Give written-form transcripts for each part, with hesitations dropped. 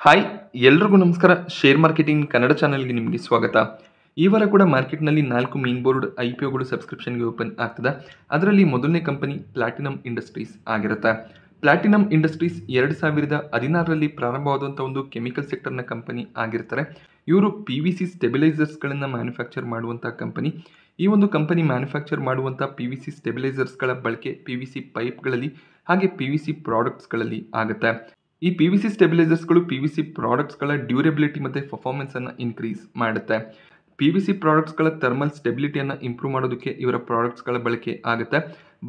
Hi ಎಲ್ರಿಗೂ ನಮಸ್ಕಾರ. Share marketing Kannada ಚಾನಲ್ಗೆ ನಿಮಗೆ ಸ್ವಾಗತ. ಈ ವಾರ ಕೂಡ ಮಾರ್ಕೆಟ್ನಲ್ಲಿ 4 ಮೇನ್ ಬೋರ್ಡ್ IPOಗಳು ಸಬ್ಸ್ಕ್ರಿಪ್ಷನ್ಗೆ ಓಪನ್ ಆಗ್ತದೆ. ಅದರಲ್ಲಿ ಮೊದಲನೇ ಕಂಪನಿ ಪ್ಲಾಟಿನಮ್ ಇಂಡಸ್ಟ್ರೀಸ್ ಆಗಿರುತ್ತೆ. ಪ್ಲಾಟಿನಮ್ ಇಂಡಸ್ಟ್ರೀಸ್ 2016ರಲ್ಲಿ ಪ್ರಾರಂಭವಾದಂಥ ಒಂದು ಕೆಮಿಕಲ್ ಸೆಕ್ಟರ್ನ ಕಂಪನಿ ಆಗಿರ್ತಾರೆ. ಇವರು PVC ಸ್ಟೆಬಿಲೈಸರ್ಸ್ಗಳನ್ನು ಮ್ಯಾನುಫ್ಯಾಕ್ಚರ್ ಮಾಡುವಂಥ ಕಂಪನಿ. ಈ ಒಂದು ಕಂಪನಿ ಮ್ಯಾನುಫ್ಯಾಕ್ಚರ್ ಮಾಡುವಂಥ PVC ಸ್ಟೆಬಿಲೈಸರ್ಸ್ಗಳ ಬಳಕೆ PVC ಪೈಪ್ಗಳಲ್ಲಿ ಹಾಗೆ PVC ಪ್ರಾಡಕ್ಟ್ಸ್ಗಳಲ್ಲಿ ಆಗುತ್ತೆ. ಈ PVC ಸ್ಟೆಬಿಲೈಸರ್ಸ್ಗಳು PVC ಪ್ರಾಡಕ್ಟ್ಸ್ಗಳ ಡ್ಯೂರೇಬಿಲಿಟಿ ಮತ್ತು ಪರ್ಫಾರ್ಮೆನ್ಸನ್ನು ಇನ್ಕ್ರೀಸ್ ಮಾಡುತ್ತೆ. PVC ಪ್ರಾಡಕ್ಟ್ಸ್ಗಳ ಥರ್ಮಲ್ ಸ್ಟೆಬಿಲಿಟಿಯನ್ನು ಇಂಪ್ರೂವ್ ಮಾಡೋದಕ್ಕೆ ಇವರ ಪ್ರಾಡಕ್ಟ್ಸ್ಗಳ ಬಳಕೆ ಆಗುತ್ತೆ.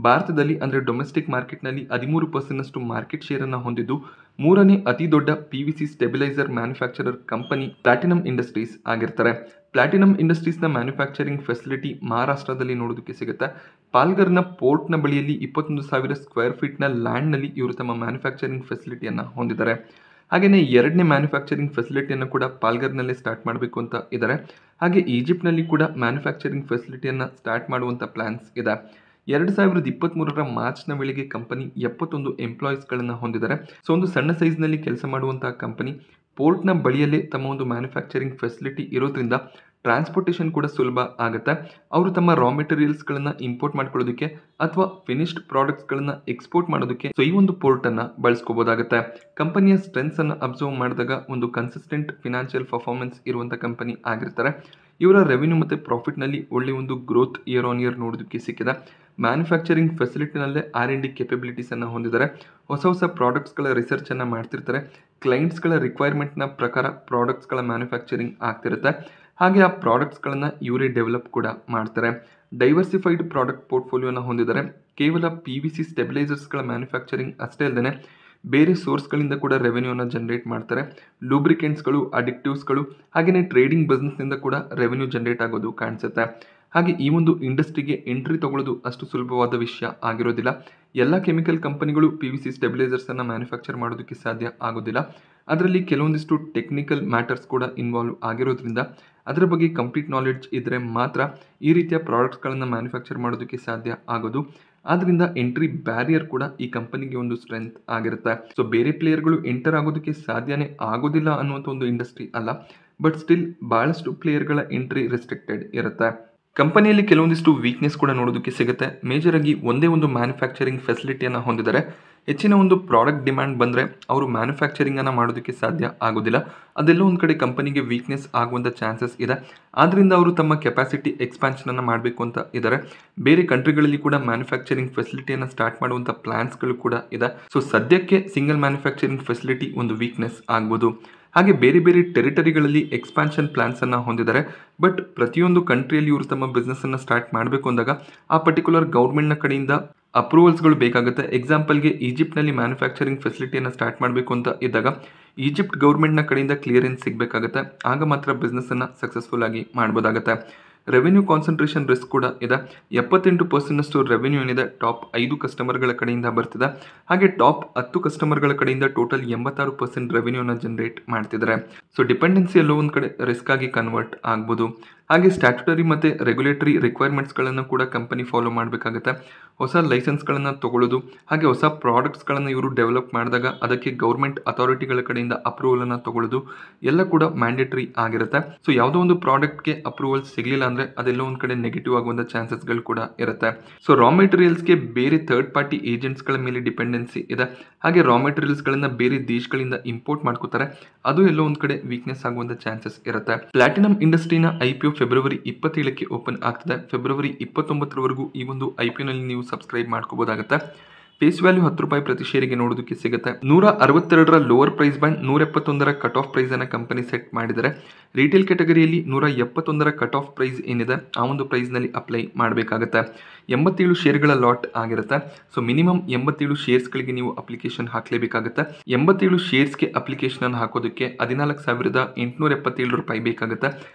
ಭಾರತದಲ್ಲಿ ಅಂದರೆ ಡೊಮೆಸ್ಟಿಕ್ ಮಾರ್ಕೆಟ್ನಲ್ಲಿ 13% ಮಾರ್ಕೆಟ್ ಶೇರನ್ನು ಹೊಂದಿದ್ದು ಮೂರನೇ ಅತಿ ದೊಡ್ಡ PVC stabiliser manufacturer company platinum industries ಆಗಿರ್ತಾರೆ. ಪ್ಲಾಟಿನಮ್ ಇಂಡಸ್ಟ್ರೀಸ್ನ ಮ್ಯಾನುಫ್ಯಾಕ್ಚರಿಂಗ್ ಫೆಸಿಲಿಟಿ ಮಹಾರಾಷ್ಟ್ರದಲ್ಲಿ ನೋಡೋದಕ್ಕೆ ಸಿಗುತ್ತೆ. ಪಾಲ್ಘರ್ನ ಪೋರ್ಟ್ನ ಬಳಿಯಲ್ಲಿ 21,000 ಸ್ಕ್ವೇರ್ ಫೀಟ್ನ ಲ್ಯಾಂಡ್ನಲ್ಲಿ ಇವರು ತಮ್ಮ ಮ್ಯಾನುಫ್ಯಾಕ್ಚರಿಂಗ್ ಫೆಸಿಲಿಟಿಯನ್ನು ಹೊಂದಿದ್ದಾರೆ. ಹಾಗೆಯೇ ಎರಡನೇ ಮ್ಯಾನುಫ್ಯಾಕ್ಚರಿಂಗ್ ಫೆಸಿಲಿಟಿಯನ್ನು ಕೂಡ ಪಾಲ್ಘರ್ನಲ್ಲೇ ಸ್ಟಾರ್ಟ್ ಮಾಡಬೇಕು ಅಂತ ಇದ್ದಾರೆ. ಹಾಗೆ ಈಜಿಪ್ಟ್ನಲ್ಲಿ ಕೂಡ ಮ್ಯಾನುಫ್ಯಾಕ್ಚರಿಂಗ್ ಫೆಸಿಲಿಟಿಯನ್ನು ಸ್ಟಾರ್ಟ್ ಮಾಡುವಂಥ ಪ್ಲಾನ್ಸ್ ಇದೆ. 2023ರ ಮಾರ್ಚ್ನ ವೇಳೆಗೆ ಕಂಪನಿ 71 ಎಂಪ್ಲಾಯೀಸ್ಗಳನ್ನು ಹೊಂದಿದ್ದಾರೆ. ಸೊ ಒಂದು ಸಣ್ಣ ಸೈಜ್ನಲ್ಲಿ ಕೆಲಸ ಮಾಡುವಂತಹ ಕಂಪನಿ ಪೋರ್ಟ್ನ ಬಳಿಯಲ್ಲೇ ತಮ್ಮ ಒಂದು ಮ್ಯಾನುಫ್ಯಾಕ್ಚರಿಂಗ್ ಫೆಸಿಲಿಟಿ ಇರೋದ್ರಿಂದ ಟ್ರಾನ್ಸ್ಪೋರ್ಟೇಷನ್ ಕೂಡ ಸುಲಭ ಆಗುತ್ತೆ. ಅವರು ತಮ್ಮ ರಾ ಮೆಟೀರಿಯಲ್ಸ್ಗಳನ್ನು ಇಂಪೋರ್ಟ್ ಮಾಡ್ಕೊಳ್ಳೋದಕ್ಕೆ ಅಥವಾ ಫಿನಿಶ್ಡ್ ಪ್ರಾಡಕ್ಟ್ಸ್ಗಳನ್ನು ಎಕ್ಸ್ಪೋರ್ಟ್ ಮಾಡೋದಕ್ಕೆ ಸೊ ಈ ಒಂದು ಪೋರ್ಟನ್ನು ಬಳಸ್ಕೋಬೋದಾಗುತ್ತೆ. ಕಂಪನಿಯ ಸ್ಟ್ರೆಂತ್ಸನ್ನು ಅಬ್ಸರ್ವ್ ಮಾಡಿದಾಗ ಒಂದು ಕನ್ಸಿಸ್ಟೆಂಟ್ ಫಿನಾನ್ಷಿಯಲ್ ಪರ್ಫಾರ್ಮೆನ್ಸ್ ಇರುವಂಥ ಕಂಪನಿ ಆಗಿರ್ತಾರೆ. ಇವರ ರೆವಿನ್ಯೂ ಮತ್ತು ಪ್ರಾಫಿಟ್ನಲ್ಲಿ ಒಳ್ಳೆಯ ಒಂದು ಗ್ರೋತ್ ಇಯರ್ ಆನ್ ಇಯರ್ ನೋಡೋದಕ್ಕೆ ಸಿಕ್ಕಿದೆ. ಮ್ಯಾನುಫ್ಯಾಕ್ಚರಿಂಗ್ ಫೆಸಿಲಿಟಿನಲ್ಲೇ R&D ಕೆಪಬಿಲಿಟೀಸನ್ನು ಹೊಂದಿದ್ದಾರೆ. ಹೊಸ ಪ್ರಾಡಕ್ಟ್ಸ್ಗಳ ರಿಸರ್ಚನ್ನು ಮಾಡ್ತಿರ್ತಾರೆ. ಕ್ಲೈಂಟ್ಸ್ಗಳ ರಿಕ್ವೈರ್ಮೆಂಟ್ನ ಪ್ರಕಾರ ಪ್ರಾಡಕ್ಟ್ಸ್ಗಳ ಮ್ಯಾನುಫ್ಯಾಕ್ಚರಿಂಗ್ ಆಗ್ತಿರುತ್ತೆ. ಹಾಗೆ ಆ ಪ್ರಾಡಕ್ಟ್ಸ್ಗಳನ್ನು ಇವರೇ ಡೆವಲಪ್ ಕೂಡ ಮಾಡ್ತಾರೆ. ಡೈವರ್ಸಿಫೈಡ್ ಪ್ರಾಡಕ್ಟ್ ಪೋರ್ಟ್ಫೋಲಿಯೋನ ಹೊಂದಿದ್ದಾರೆ. ಕೇವಲ PVC ಸ್ಟೆಬಿಲೈಸರ್ಸ್ಗಳ ಮ್ಯಾನುಫ್ಯಾಕ್ಚರಿಂಗ್ ಅಷ್ಟೇ ಅಲ್ಲದೆ ಬೇರೆ ಸೋರ್ಸ್ಗಳಿಂದ ಕೂಡ ರೆವೆನ್ಯೂನ ಜನರೇಟ್ ಮಾಡ್ತಾರೆ. ಲೂಬ್ರಿಕೆಂಟ್ಸ್ಗಳು, ಅಡಿಕ್ಟಿವ್ಸ್ಗಳು ಹಾಗೆಯೇ ಟ್ರೇಡಿಂಗ್ ಬಿಸ್ನೆಸ್ನಿಂದ ಕೂಡ ರೆವೆನ್ಯೂ ಜನರೇಟ್ ಆಗೋದು ಕಾಣಿಸುತ್ತೆ. ಹಾಗೆ ಈ ಒಂದು ಇಂಡಸ್ಟ್ರಿಗೆ ಎಂಟ್ರಿ ತಗೊಳ್ಳೋದು ಅಷ್ಟು ಸುಲಭವಾದ ವಿಷಯ ಆಗಿರೋದಿಲ್ಲ. ಎಲ್ಲ ಕೆಮಿಕಲ್ ಕಂಪನಿಗಳು PVC ಸ್ಟೆಬಿಲೈಸರ್ಸನ್ನು ಮ್ಯಾನುಫ್ಯಾಕ್ಚರ್ ಮಾಡೋದಕ್ಕೆ ಸಾಧ್ಯ ಆಗೋದಿಲ್ಲ. ಅದರಲ್ಲಿ ಕೆಲವೊಂದಿಷ್ಟು ಟೆಕ್ನಿಕಲ್ ಮ್ಯಾಟರ್ಸ್ ಕೂಡ ಇನ್ವಾಲ್ವ್ ಆಗಿರೋದ್ರಿಂದ ಅದರ ಬಗ್ಗೆ ಕಂಪ್ಲೀಟ್ ನಾಲೆಡ್ಜ್ ಇದ್ದರೆ ಮಾತ್ರ ಈ ರೀತಿಯ ಪ್ರಾಡಕ್ಟ್ಸ್ಗಳನ್ನು ಮ್ಯಾನುಫ್ಯಾಕ್ಚರ್ ಮಾಡೋದಕ್ಕೆ ಸಾಧ್ಯ ಆಗೋದು. ಆದ್ದರಿಂದ ಎಂಟ್ರಿ ಬ್ಯಾರಿಯರ್ ಕೂಡ ಈ ಕಂಪನಿಗೆ ಒಂದು ಸ್ಟ್ರೆಂತ್ ಆಗಿರುತ್ತೆ. ಸೊ ಬೇರೆ ಪ್ಲೇಯರ್ಗಳು ಎಂಟರ್ ಆಗೋದಕ್ಕೆ ಸಾಧ್ಯನೇ ಆಗೋದಿಲ್ಲ ಅನ್ನುವಂಥ ಒಂದು ಇಂಡಸ್ಟ್ರಿ ಅಲ್ಲ. ಬಟ್ ಸ್ಟಿಲ್ ಭಾಳಷ್ಟು ಪ್ಲೇಯರ್ಗಳ ಎಂಟ್ರಿ ರೆಸ್ಟ್ರಿಕ್ಟೆಡ್ ಇರುತ್ತೆ. ಕಂಪನಿಯಲ್ಲಿ ಕೆಲವೊಂದಿಷ್ಟು ವೀಕ್ನೆಸ್ ಕೂಡ ನೋಡೋದಕ್ಕೆ ಸಿಗುತ್ತೆ. ಮೇಜರ್ ಆಗಿ ಒಂದೇ ಒಂದು ಮ್ಯಾನುಫ್ಯಾಕ್ಚರಿಂಗ್ ಫೆಸಿಲಿಟಿಯನ್ನು ಹೊಂದಿದ್ದಾರೆ. ಹೆಚ್ಚಿನ ಒಂದು ಪ್ರಾಡಕ್ಟ್ ಡಿಮ್ಯಾಂಡ್ ಬಂದರೆ ಅವರು ಮ್ಯಾನುಫ್ಯಾಕ್ಚರಿಂಗನ್ನು ಮಾಡೋದಕ್ಕೆ ಸಾಧ್ಯ ಆಗೋದಿಲ್ಲ. ಅದೆಲ್ಲೋ ಒಂದು ಕಡೆ ಕಂಪನಿಗೆ ವೀಕ್ನೆಸ್ ಆಗುವಂಥ ಚಾನ್ಸಸ್ ಇದೆ. ಆದ್ದರಿಂದ ಅವರು ತಮ್ಮ ಕೆಪಾಸಿಟಿ ಎಕ್ಸ್ಪಾನ್ಷನನ್ನು ಮಾಡಬೇಕು ಅಂತ ಇದ್ದಾರೆ. ಬೇರೆ ಕಂಟ್ರಿಗಳಲ್ಲಿ ಕೂಡ ಮ್ಯಾನುಫ್ಯಾಕ್ಚರಿಂಗ್ ಫೆಸಿಲಿಟಿಯನ್ನು ಸ್ಟಾರ್ಟ್ ಮಾಡುವಂಥ ಪ್ಲಾನ್ಸ್ಗಳು ಕೂಡ ಇದೆ. ಸೊ ಸದ್ಯಕ್ಕೆ ಸಿಂಗಲ್ ಮ್ಯಾನುಫ್ಯಾಕ್ಚರಿಂಗ್ ಫೆಸಿಲಿಟಿ ಒಂದು ವೀಕ್ನೆಸ್ ಆಗ್ಬೋದು. ಹಾಗೆ ಬೇರೆ ಬೇರೆ ಟೆರಿಟರಿಗಳಲ್ಲಿ ಎಕ್ಸ್ಪಾನ್ಷನ್ ಪ್ಲಾನ್ಸನ್ನು ಹೊಂದಿದ್ದಾರೆ. ಬಟ್ ಪ್ರತಿಯೊಂದು ಕಂಟ್ರಿಯಲ್ಲಿ ಇವರು ತಮ್ಮ ಬಿಸ್ನೆಸ್ಸನ್ನು ಸ್ಟಾರ್ಟ್ ಮಾಡಬೇಕು ಅಂದಾಗ ಆ ಪರ್ಟಿಕ್ಯುಲರ್ ಗೌರ್ಮೆಂಟ್ನ ಕಡೆಯಿಂದ ಅಪ್ರೂವಲ್ಸ್ಗಳು ಬೇಕಾಗುತ್ತೆ. ಎಕ್ಸಾಂಪಲ್ಗೆ ಈಜಿಪ್ಟ್ನಲ್ಲಿ ಮ್ಯಾನುಫ್ಯಾಕ್ಚರಿಂಗ್ ಫೆಸಿಲಿಟಿಯನ್ನು ಸ್ಟಾರ್ಟ್ ಮಾಡಬೇಕು ಅಂತ ಇದ್ದಾಗ ಈಜಿಪ್ಟ್ ಗೌರ್ಮೆಂಟ್ನ ಕಡೆಯಿಂದ ಕ್ಲಿಯರೆನ್ಸ್ ಸಿಗಬೇಕಾಗುತ್ತೆ. ಆಗ ಮಾತ್ರ ಬಿಸ್ನೆಸ್ಸನ್ನು ಸಕ್ಸಸ್ಫುಲ್ ಆಗಿ ಮಾಡ್ಬೋದಾಗುತ್ತೆ. ರೆವೆನ್ಯೂ ಕಾನ್ಸಂಟ್ರೇಷನ್ ರಿಸ್ಕ್ ಕೂಡ ಇದೆ. 78% ರೆವೆನ್ಯೂ ಏನಿದೆ ಟಾಪ್ 5 ಕಸ್ಟಮರ್ಗಳ ಕಡೆಯಿಂದ ಬರ್ತಿದೆ. ಹಾಗೆ ಟಾಪ್ 10 ಕಸ್ಟಮರ್ಗಳ ಕಡೆಯಿಂದ ಟೋಟಲ್ 86% ರೆವೆನ್ಯೂನ ಜನರೇಟ್ ಮಾಡ್ತಿದ್ದಾರೆ. ಸೊ ಡಿಪೆಂಡೆನ್ಸಿ ಎಲ್ಲೋ ಒಂದು ಕಡೆ ರಿಸ್ಕ್ ಆಗಿ ಕನ್ವರ್ಟ್ ಆಗ್ಬೋದು. ಹಾಗೆ ಸ್ಟ್ಯಾಟ್ಯುಟರಿ ಮತ್ತು ರೆಗ್ಯುಲೇಟರಿ ರಿಕ್ವೈರ್ಮೆಂಟ್ಸ್ಗಳನ್ನು ಕೂಡ ಕಂಪನಿ ಫಾಲೋ ಮಾಡಬೇಕಾಗುತ್ತೆ. ಹೊಸ ಲೈಸೆನ್ಸ್ಗಳನ್ನು ತಗೊಳ್ಳೋದು ಹಾಗೆ ಹೊಸ ಪ್ರಾಡಕ್ಟ್ಸ್ಗಳನ್ನು ಇವರು ಡೆವಲಪ್ ಮಾಡಿದಾಗ ಅದಕ್ಕೆ ಗೌರ್ಮೆಂಟ್ ಅಥಾರಿಟಿಗಳ ಕಡೆಯಿಂದ ಅಪ್ರೂವಲನ್ನು ತಗೊಳ್ಳೋದು ಎಲ್ಲ ಕೂಡ ಮ್ಯಾಂಡೇಟರಿ ಆಗಿರುತ್ತೆ. ಸೊ ಯಾವುದೋ ಒಂದು ಪ್ರಾಡಕ್ಟ್ಗೆ ಅಪ್ರೂವಲ್ ಸಿಗಲಿಲ್ಲ ಅಂದರೆ ಅದೆಲ್ಲೋ ಒಂದು ಕಡೆ ನೆಗೆಟಿವ್ ಆಗುವಂಥ ಚಾನ್ಸಸ್ಗಳು ಕೂಡ ಇರುತ್ತೆ. ಸೊ ರಾ ಮೆಟೀರಿಯಲ್ಸ್ಗೆ ಬೇರೆ ಥರ್ಡ್ ಪಾರ್ಟಿ ಏಜೆಂಟ್ಸ್ಗಳ ಮೇಲೆ ಡಿಪೆಂಡೆನ್ಸಿ ಇದೆ. ಹಾಗೆ ರಾ ಮೆಟೀರಿಯಲ್ಸ್ಗಳನ್ನು ಬೇರೆ ದೇಶಗಳಿಂದ ಇಂಪೋರ್ಟ್ ಮಾಡ್ಕೋತಾರೆ. ಅದು ಎಲ್ಲೋ ಒಂದು ಕಡೆ ವೀಕ್ನೆಸ್ ಆಗುವಂಥ ಚಾನ್ಸಸ್ ಇರುತ್ತೆ. ಪ್ಲಾಟಿನಮ್ ಇಂಡಸ್ಟ್ರಿನ IPO ಫೆಬ್ರವರಿ 27ಕ್ಕೆ ಓಪನ್ ಆಗ್ತದೆ. ಫೆಬ್ರವರಿ 29ರವರೆಗೂ ಈ ಒಂದು IPOನಲ್ಲಿ ನೀವು ಸಬ್ಸ್ಕ್ರೈಬ್ ಮಾಡ್ಕೋಬೋದಾಗುತ್ತೆ. ಫೇಸ್ ವ್ಯಾಲ್ಯೂ ₹10 ಪ್ರತಿ ಶೇರಿಗೆ ನೋಡೋದಕ್ಕೆ ಸಿಗುತ್ತೆ. 162ರ ಲೋವರ್ ಪ್ರೈಸ್ ಬ್ಯಾಂಡ್, 171ರ ಕಟ್ ಆಫ್ ಪ್ರೈಸ್ ಅನ್ನು ಕಂಪನಿ ಸೆಟ್ ಮಾಡಿದರೆ ರಿಟೇಲ್ ಕ್ಯಾಟಗರಿಯಲ್ಲಿ 171ರ ಕಟ್ ಆಫ್ ಪ್ರೈಸ್ ಏನಿದೆ ಆ ಒಂದು ಪ್ರೈಸ್ನಲ್ಲಿ ಅಪ್ಲೈ ಮಾಡಬೇಕಾಗುತ್ತೆ. 87 ಶೇರ್ಗಳ ಲಾಟ್ ಆಗಿರುತ್ತೆ. ಸೊ ಮಿನಿಮಮ್ 87 ಶೇರ್ಸ್ಗಳಿಗೆ ನೀವು ಅಪ್ಲಿಕೇಶನ್ ಹಾಕಲೇಬೇಕಾಗುತ್ತೆ. 87 ಶೇರ್ಸ್ಗೆ ಅಪ್ಲಿಕೇಶನ್ ಹಾಕೋದಕ್ಕೆ ₹14,877 ಬೇಕಾಗುತ್ತೆ.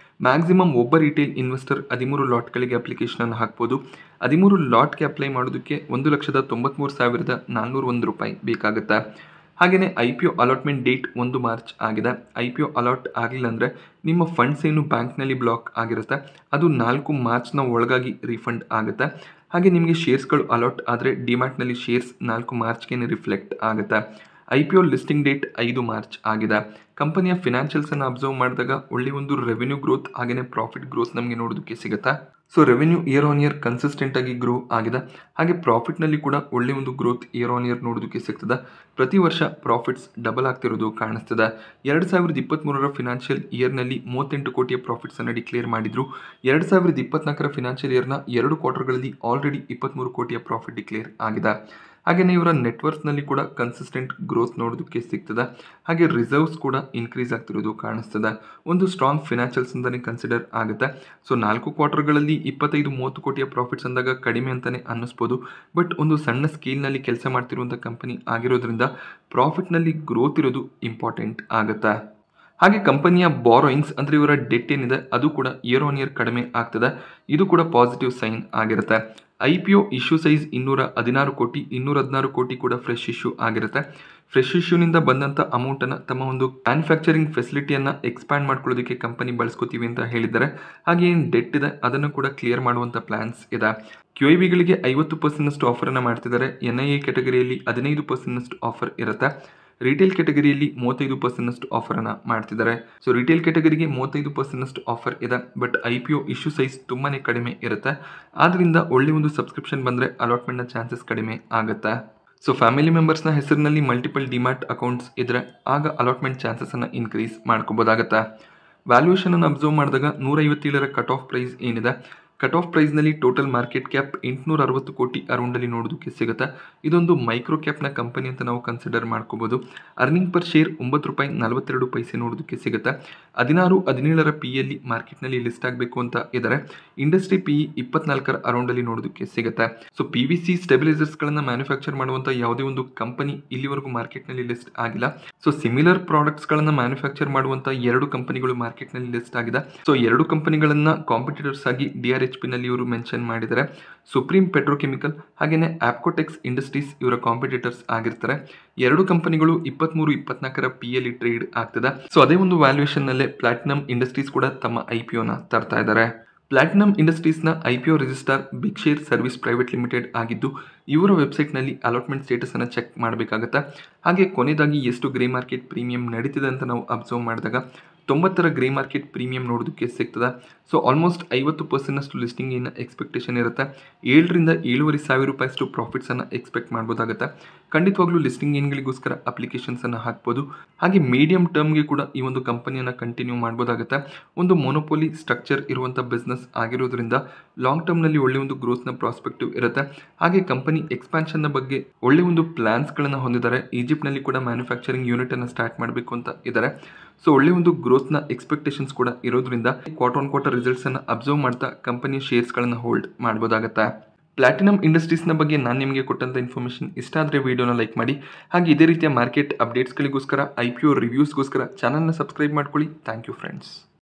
ಮ್ಯಾಕ್ಸಿಮಮ್ ಒಬ್ಬ ರಿಟೇಲ್ ಇನ್ವೆಸ್ಟರ್ 13 ಲಾಟ್ಗಳಿಗೆ ಅಪ್ಲಿಕೇಶನ್ ಹಾಕ್ಬೋದು. 13 ಲಾಟ್ಗೆ ಅಪ್ಲೈ ಮಾಡೋದಕ್ಕೆ ₹1,93,401 ಬೇಕಾಗುತ್ತೆ. ಹಾಗೆಯೇ IPO ಅಲಾಟ್ಮೆಂಟ್ ಡೇಟ್ 1 ಮಾರ್ಚ್ ಆಗಿದೆ. IPO ಅಲಾಟ್ ಆಗಿಲ್ಲ ಅಂದರೆ ನಿಮ್ಮ ಫಂಡ್ಸ್ ಏನು ಬ್ಯಾಂಕ್ನಲ್ಲಿ ಬ್ಲಾಕ್ ಆಗಿರುತ್ತೆ ಅದು 4 ಮಾರ್ಚ್ನ ಒಳಗಾಗಿ ರೀಫಂಡ್ ಆಗುತ್ತೆ. ಹಾಗೆ ನಿಮಗೆ ಶೇರ್ಸ್ಗಳು ಅಲಾಟ್ ಆದರೆ ಡಿಮ್ಯಾಟ್ನಲ್ಲಿ ಶೇರ್ಸ್ 4 ಮಾರ್ಚ್ಗೆ ರಿಫ್ಲೆಕ್ಟ್ ಆಗುತ್ತೆ. IPO ಲಿಸ್ಟಿಂಗ್ ಡೇಟ್ 5 ಮಾರ್ಚ್ ಆಗಿದೆ. ಕಂಪನಿಯ ಫಿನಾನ್ಷಿಯಲ್ಸನ್ನು ಅಬ್ಸರ್ವ್ ಮಾಡಿದಾಗ ಒಳ್ಳೆ ಒಂದು ರೆವೆನ್ಯೂ ಗ್ರೋತ್ ಹಾಗೆಯೇ ಪ್ರಾಫಿಟ್ ಗ್ರೋತ್ ನಮಗೆ ನೋಡೋದಕ್ಕೆ ಸಿಗುತ್ತೆ. So revenue year on year consistent ಆಗಿ ಗ್ರೋ ಆಗಿದೆ. ಹಾಗೆ ಪ್ರಾಫಿಟ್ನಲ್ಲಿ ಕೂಡ ಒಳ್ಳೆ ಒಂದು ಗ್ರೋತ್ ಇಯರ್ ಆನ್ ಇಯರ್ ನೋಡೋದಕ್ಕೆ ಸಿಗ್ತದೆ. ಪ್ರತಿ ವರ್ಷ ಪ್ರಾಫಿಟ್ಸ್ ಡಬಲ್ ಆಗ್ತಿರೋದು ಕಾಣಿಸ್ತದೆ. 2023ರ ಫಿನಾನ್ಷಿಯಲ್ ಇಯರ್ನಲ್ಲಿ 38 ಕೋಟಿಯ ಪ್ರಾಫಿಟ್ಸನ್ನು ಡಿಕ್ಲೇರ್ ಮಾಡಿದ್ರು. 2024ರ ಫಿನಾನ್ಷಿಯಲ್ ಇಯರ್ನ 2 ಕ್ವಾರ್ಟರ್ಗಳಲ್ಲಿ ಆಲ್ರೆಡಿ 23 ಕೋಟಿಯ ಪ್ರಾಫಿಟ್ ಡಿಕ್ಲೇರ್ ಆಗಿದೆ. ಹಾಗೆಯೇ ಇವರ ನೆಟ್ವರ್ಕ್ನಲ್ಲಿ ಕೂಡ ಕನ್ಸಿಸ್ಟೆಂಟ್ ಗ್ರೋತ್ ನೋಡೋದಕ್ಕೆ ಸಿಗ್ತದೆ. ಹಾಗೆ ರಿಸರ್ವ್ಸ್ ಕೂಡ ಇನ್ಕ್ರೀಸ್ ಆಗ್ತಿರೋದು ಕಾಣಿಸ್ತದೆ. ಒಂದು ಸ್ಟ್ರಾಂಗ್ ಫಿನಾನ್ಷಿಯಲ್ಸ್ ಅಂತಲೇ ಕನ್ಸಿಡರ್ ಆಗುತ್ತೆ. ಸೊ 4 ಕ್ವಾರ್ಟರ್ಗಳಲ್ಲಿ 25-30 ಕೋಟಿಯ ಪ್ರಾಫಿಟ್ಸ್ ಅಂದಾಗ ಕಡಿಮೆ ಅಂತಲೇ ಅನ್ನಿಸ್ಬೋದು. ಬಟ್ ಒಂದು ಸಣ್ಣ ಸ್ಕೇಲ್ನಲ್ಲಿ ಕೆಲಸ ಮಾಡ್ತಿರುವಂಥ ಕಂಪನಿ ಆಗಿರೋದ್ರಿಂದ ಪ್ರಾಫಿಟ್ನಲ್ಲಿ ಗ್ರೋತ್ ಇರೋದು ಇಂಪಾರ್ಟೆಂಟ್ ಆಗುತ್ತೆ. ಹಾಗೆ ಕಂಪನಿಯ ಬಾರೋಯಿಂಗ್ಸ್ ಅಂದರೆ ಇವರ ಡೆಟ್ ಏನಿದೆ ಅದು ಕೂಡ ಇಯರ್ ಆನ್ ಇಯರ್ ಕಡಿಮೆ ಆಗ್ತದೆ. ಇದು ಕೂಡ ಪಾಸಿಟಿವ್ ಸೈನ್ ಆಗಿರುತ್ತೆ. IPO ಇಶ್ಯೂ ಸೈಜ್ 216 ಕೋಟಿ, 216 ಕೋಟಿ ಕೂಡ ಫ್ರೆಶ್ ಇಶ್ಯೂ ಆಗಿರುತ್ತೆ. ಫ್ರೆಶ್ ಇಶ್ಯೂನಿಂದ ಬಂದಂಥ ಅಮೌಂಟನ್ನು ತಮ್ಮ ಒಂದು ಮ್ಯಾನುಫ್ಯಾಕ್ಚರಿಂಗ್ ಫೆಸಿಲಿಟಿಯನ್ನು ಎಕ್ಸ್ಪ್ಯಾಂಡ್ ಮಾಡ್ಕೊಳ್ಳೋದಕ್ಕೆ ಕಂಪನಿ ಬಳಸ್ಕೋತೀವಿ ಅಂತ ಹೇಳಿದ್ದಾರೆ. ಹಾಗೆ ಏನು ಡೆಟ್ ಇದೆ ಅದನ್ನು ಕೂಡ ಕ್ಲಿಯರ್ ಮಾಡುವಂಥ ಪ್ಲಾನ್ಸ್ ಇದೆ. QIBಗಳಿಗೆ 50% ಆಫರನ್ನು ಮಾಡ್ತಿದ್ದಾರೆ. NIA ಕ್ಯಾಟಗರಿಯಲ್ಲಿ 15% ಆಫರ್ ಇರುತ್ತೆ. ರಿಟೇಲ್ ಕ್ಯಾಟಗರಿಯಲ್ಲಿ 35% ಆಫರನ್ನು ಮಾಡ್ತಿದ್ದಾರೆ. ಸೊ ರಿಟೇಲ್ ಕ್ಯಾಟಗರಿಗೆ 35% ಆಫರ್ ಇದೆ. ಬಟ್ IPO ಇಶ್ಯೂ ಸೈಜ್ ತುಂಬಾ ಕಡಿಮೆ ಇರುತ್ತೆ. ಆದ್ದರಿಂದ ಒಳ್ಳೆ ಒಂದು ಸಬ್ಸ್ಕ್ರಿಪ್ಷನ್ ಬಂದರೆ ಅಲಾಟ್ಮೆಂಟ್ನ ಚಾನ್ಸಸ್ ಕಡಿಮೆ ಆಗುತ್ತೆ. ಸೊ ಫ್ಯಾಮಿಲಿ ಮೆಂಬರ್ಸ್ನ ಹೆಸರಿನಲ್ಲಿ ಮಲ್ಟಿಪಲ್ ಡಿಮ್ಯಾಟ್ ಅಕೌಂಟ್ಸ್ ಇದ್ದರೆ ಆಗ ಅಲಾಟ್ಮೆಂಟ್ ಚಾನ್ಸಸನ್ನು ಇನ್ಕ್ರೀಸ್ ಮಾಡ್ಕೋಬೋದಾಗತ್ತೆ. ವ್ಯಾಲ್ಯೂಯೇಷನನ್ನು ಅಬ್ಸರ್ವ್ ಮಾಡಿದಾಗ 157ರ ಕಟ್ ಆಫ್ ಪ್ರೈಸ್ ಏನಿದೆ, ಕಟ್ ಆಫ್ ಪ್ರೈಸ್ನಲ್ಲಿ ಟೋಟಲ್ ಮಾರ್ಕೆಟ್ ಕ್ಯಾಪ್ 860 ಕೋಟಿ ಅರೌಂಡಲ್ಲಿ ನೋಡೋದಕ್ಕೆ ಸಿಗುತ್ತೆ. ಇದೊಂದು ಮೈಕ್ರೋ ಕ್ಯಾಪ್ನ ಕಂಪನಿ ಅಂತ ನಾವು ಕನ್ಸಿಡರ್ ಮಾಡ್ಕೋಬೋದು. ಅರ್ನಿಂಗ್ ಪರ್ ಶೇರ್ ₹9.42 ನೋಡೋದಕ್ಕೆ ಸಿಗುತ್ತೆ. 16-17ರ PEಯಲ್ಲಿ ಮಾರ್ಕೆಟ್ನಲ್ಲಿ ಲಿಸ್ಟ್ ಆಗಬೇಕು ಅಂತ ಇದ್ದಾರೆ. ಇಂಡಸ್ಟ್ರಿ PE 24ರ ಅರೌಂಡಲ್ಲಿ ನೋಡೋದಕ್ಕೆ ಸಿಗುತ್ತೆ. ಸೊ PVC ಸ್ಟೆಬಿಲೈಸರ್ಸ್ಗಳನ್ನು ಮ್ಯಾನುಫ್ಯಾಕ್ಚರ್ ಮಾಡುವಂಥ ಯಾವುದೇ ಒಂದು ಕಂಪನಿ ಇಲ್ಲಿವರೆಗೂ ಮಾರ್ಕೆಟ್ನಲ್ಲಿ ಲಿಸ್ಟ್ ಆಗಿಲ್ಲ. ಸೊ ಸಿಮಿಲರ್ ಪ್ರಾಡಕ್ಟ್ಸ್ಗಳನ್ನು ಮ್ಯಾನುಫ್ಯಾಕ್ಚರ್ ಮಾಡುವಂಥ 2 ಕಂಪನಿಗಳು ಮಾರ್ಕೆಟ್ನಲ್ಲಿ ಲಿಸ್ಟ್ ಆಗಿದೆ. ಸೊ 2 ಕಂಪನಿಗಳನ್ನು ಕಾಂಪಿಟೇಟರ್ಸ್ ಆಗಿ DRHPನಲ್ಲಿ ಇವರು ಮೆನ್ಷನ್ ಮಾಡಿದ್ದಾರೆ. ಸುಪ್ರೀಂ ಪೆಟ್ರೋಕೆಮಿಕಲ್ ಹಾಗೆಯೇ ಆಪ್ಕೋಟೆಕ್ಸ್ ಇಂಡಸ್ಟ್ರೀಸ್ ಇವರ ಕಾಂಪಿಟೇಟರ್ಸ್ ಆಗಿರ್ತಾರೆ. 2 ಕಂಪನಿಗಳು 23-24ರ PEಯಲ್ಲಿ ಟ್ರೇಡ್ ಆಗ್ತದೆ. ಸೊ ಅದೇ ಒಂದು ವ್ಯಾಲ್ಯೂಯೇಷನ್ನಲ್ಲೇ ಪ್ಲಾಟಿನಮ್ ಇಂಡಸ್ಟ್ರೀಸ್ ಕೂಡ ತಮ್ಮ IPOನ ತರ್ತಾ ಇದ್ದಾರೆ. ಪ್ಲಾಟಿನಮ್ ಇಂಡಸ್ಟ್ರೀಸ್ನ IPO registrar big share service private limited ಆಗಿದ್ದು ಇವರ ವೆಬ್ಸೈಟ್ನಲ್ಲಿ ಅಲಾಟ್ಮೆಂಟ್ ಸ್ಟೇಟಸನ್ನು ಚೆಕ್ ಮಾಡಬೇಕಾಗುತ್ತೆ. ಹಾಗೆ ಕೊನೆಯದಾಗಿ ಎಷ್ಟು ಗ್ರೇ ಮಾರ್ಕೆಟ್ ಪ್ರೀಮಿಯಂ ನಡೀತಿದೆ ಅಂತ ನಾವು ಅಬ್ಸರ್ವ್ ಮಾಡಿದಾಗ 90ರ ಗ್ರೇ ಮಾರ್ಕೆಟ್ ಪ್ರೀಮಿಯಂ ನೋಡೋದಕ್ಕೆ ಸಿಗ್ತದೆ. ಸೊ ಆಲ್ಮೋಸ್ಟ್ 50% ಲಿಸ್ಟಿಂಗ್ ಏನು ಎಕ್ಸ್ಪೆಕ್ಟೇಷನ್ ಇರುತ್ತೆ. 7,000-7,500 ರೂಪಾಯಿಷ್ಟು ಪ್ರಾಫಿಟ್ಸನ್ನು ಎಕ್ಸ್ಪೆಕ್ಟ್ ಮಾಡ್ಬೋದಾಗುತ್ತೆ. ಖಂಡಿತವಾಗ್ಲೂ ಲಿಸ್ಟಿಂಗ್ ಏನ್ಗಳಿಗೋಸ್ಕರ ಅಪ್ಲಿಕೇಶನ್ಸನ್ನು ಹಾಕ್ಬೋದು. ಹಾಗೆ ಮೀಡಿಯಂ ಟರ್ಮ್ಗೆ ಕೂಡ ಈ ಒಂದು ಕಂಪನಿಯನ್ನು ಕಂಟಿನ್ಯೂ ಮಾಡ್ಬೋದಾಗುತ್ತೆ. ಒಂದು ಮೊನೋಪೋಲಿ ಸ್ಟ್ರಕ್ಚರ್ ಇರುವಂಥ ಬಿಸ್ನೆಸ್ ಆಗಿರೋದ್ರಿಂದ ಲಾಂಗ್ ಟರ್ಮ್ನಲ್ಲಿ ಒಳ್ಳೆ ಒಂದು ಗ್ರೋತ್ನ ಪ್ರಾಸ್ಪೆಕ್ಟಿವ್ ಇರುತ್ತೆ. ಹಾಗೆ ಕಂಪನಿ ಎಕ್ಸ್ಪ್ಯಾನ್ಷನ್ನ ಬಗ್ಗೆ ಒಳ್ಳೆ ಒಂದು ಪ್ಲಾನ್ಸ್ಗಳನ್ನು ಹೊಂದಿದ್ದಾರೆ. ಈಜಿಪ್ಟ್ನಲ್ಲಿ ಕೂಡ ಮ್ಯಾನುಫ್ಯಾಕ್ಚರಿಂಗ್ ಯೂನಿಟನ್ನು ಸ್ಟಾರ್ಟ್ ಮಾಡಬೇಕು ಅಂತ ಇದ್ದಾರೆ. ಸೊ ಒಳ್ಳೆ ಒಂದು ಗ್ರೋತ್ನ ಎಕ್ಸ್ಪೆಕ್ಟೇಷನ್ಸ್ ಕೂಡ ಇರೋದ್ರಿಂದ ಕ್ವಾರ್ಟರ್ ಆನ್ ಕ್ವಾರ್ಟರ್ ರಿಸಲ್ಟ್ಸನ್ನು ಅಬ್ಸರ್ವ್ ಮಾಡ್ತಾ ಕಂಪನಿಯ ಶೇರ್ಸ್ಗಳನ್ನು ಹೋಲ್ಡ್ ಮಾಡ್ಬೋದಾಗುತ್ತೆ. ಪ್ಲಾಟಿನಮ್ ಇಂಡಸ್ಟ್ರೀಸ್ನ ಬಗ್ಗೆ ನಾನು ನಿಮಗೆ ಕೊಟ್ಟಂಥ ಇನ್ಫಾರ್ಮೇಷನ್ ಇಷ್ಟ ಆದರೆ ವಿಡಿಯೋನ ಲೈಕ್ ಮಾಡಿ. ಹಾಗೆ ಇದೇ ರೀತಿಯ ಮಾರ್ಕೆಟ್ ಅಪ್ಡೇಟ್ಸ್ಗಳಿಗೋಸ್ಕರ IPO ರಿವ್ಯೂಸ್ಗೋಸ್ಕರ ಚಾನಲ್ನ ಸಬ್ಸ್ಕ್ರೈಬ್ ಮಾಡ್ಕೊಳ್ಳಿ. Thank you friends.